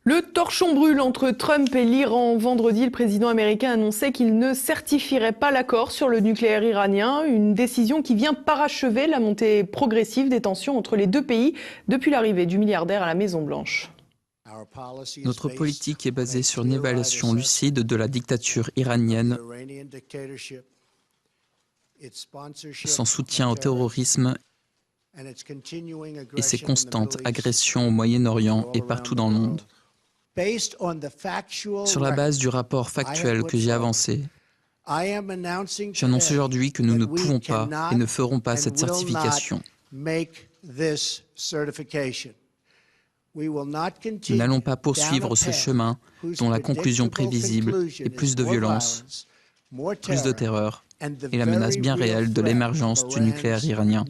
Le torchon brûle entre Trump et l'Iran. Vendredi, le président américain annonçait qu'il ne certifierait pas l'accord sur le nucléaire iranien, une décision qui vient parachever la montée progressive des tensions entre les deux pays depuis l'arrivée du milliardaire à la Maison-Blanche. Notre politique est basée sur une évaluation lucide de la dictature iranienne, son soutien au terrorisme et ses constantes agressions au Moyen-Orient et partout dans le monde. Sur la base du rapport factuel que j'ai avancé, j'annonce aujourd'hui que nous ne pouvons pas et ne ferons pas cette certification. Nous n'allons pas poursuivre ce chemin dont la conclusion prévisible est plus de violence, plus de terreur et la menace bien réelle de l'émergence du nucléaire iranien.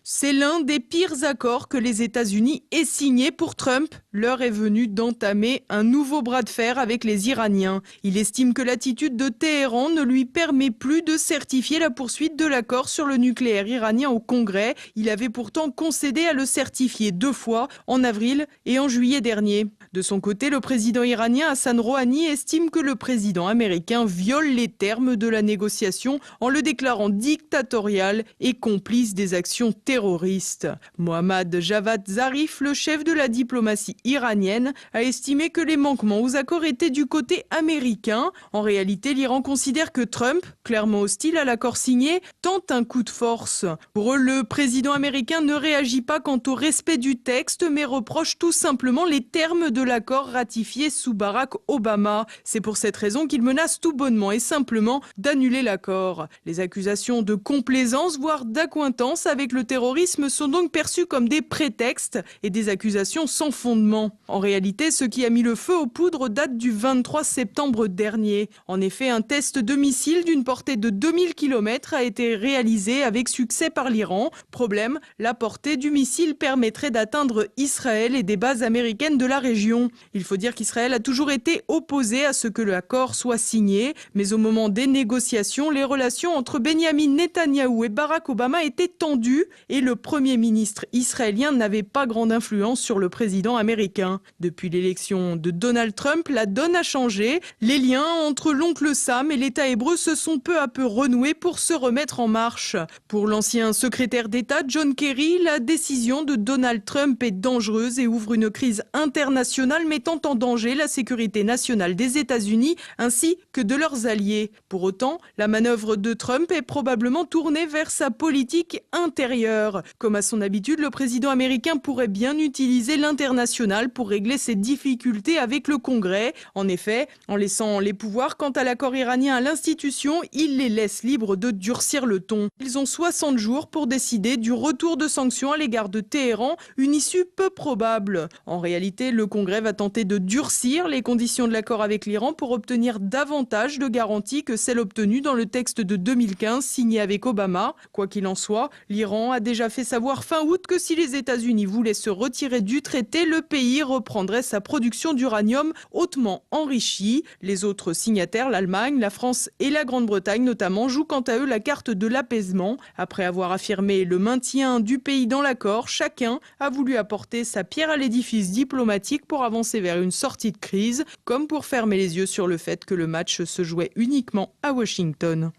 C'est l'un des pires accords que les États-Unis aient signé pour Trump. L'heure est venue d'entamer un nouveau bras de fer avec les Iraniens. Il estime que l'attitude de Téhéran ne lui permet plus de certifier la poursuite de l'accord sur le nucléaire iranien au Congrès. Il avait pourtant concédé à le certifier 2 fois, en avril et en juillet dernier. De son côté, le président iranien Hassan Rouhani estime que le président américain viole les termes de la négociation en le déclarant dictatorial et complice des actions terroristes. Mohammad Javad Zarif, le chef de la diplomatie iranienne, a estimé que les manquements aux accords étaient du côté américain. En réalité, l'Iran considère que Trump, clairement hostile à l'accord signé, tente un coup de force. Pour eux, le président américain ne réagit pas quant au respect du texte, mais reproche tout simplement les termes de l'accord ratifié sous Barack Obama. C'est pour cette raison qu'il menace tout bonnement et simplement d'annuler l'accord. Les accusations de complaisance, voire d'accointance avec le terrorisme sont donc perçues comme des prétextes et des accusations sans fondement. En réalité, ce qui a mis le feu aux poudres date du 23 septembre dernier. En effet, un test de missile d'une portée de 2000 km a été réalisé avec succès par l'Iran. Problème, la portée du missile permettrait d'atteindre Israël et des bases américaines de la région. Il faut dire qu'Israël a toujours été opposé à ce que l'accord soit signé, mais au moment des négociations, les relations entre Benyamin Netanyahou et Barack Obama étaient tendues et le Premier ministre israélien n'avait pas grande influence sur le président américain. Depuis l'élection de Donald Trump, la donne a changé. Les liens entre l'oncle Sam et l'État hébreu se sont peu à peu renoués pour se remettre en marche. Pour l'ancien secrétaire d'État John Kerry, la décision de Donald Trump est dangereuse et ouvre une crise internationale mettant en danger la sécurité nationale des États-Unis ainsi que de leurs alliés. Pour autant, la manœuvre de Trump est probablement tournée vers sa politique intérieure. Comme à son habitude, le président américain pourrait bien utiliser l'international pour régler ses difficultés avec le Congrès. En effet, en laissant les pouvoirs quant à l'accord iranien à l'institution, il les laisse libres de durcir le ton. Ils ont 60 jours pour décider du retour de sanctions à l'égard de Téhéran, une issue peu probable. En réalité, le Congrès va tenter de durcir les conditions de l'accord avec l'Iran pour obtenir davantage de garanties que celles obtenues dans le texte de 2015 signé avec Obama. Quoi qu'il en soit, l'Iran a déjà fait savoir fin août que si les États-Unis voulaient se retirer du traité, le pays reprendrait sa production d'uranium hautement enrichi. Les autres signataires, l'Allemagne, la France et la Grande-Bretagne notamment, jouent quant à eux la carte de l'apaisement. Après avoir affirmé le maintien du pays dans l'accord, chacun a voulu apporter sa pierre à l'édifice diplomatique pour avancer vers une sortie de crise, comme pour fermer les yeux sur le fait que le match se jouait uniquement à Washington.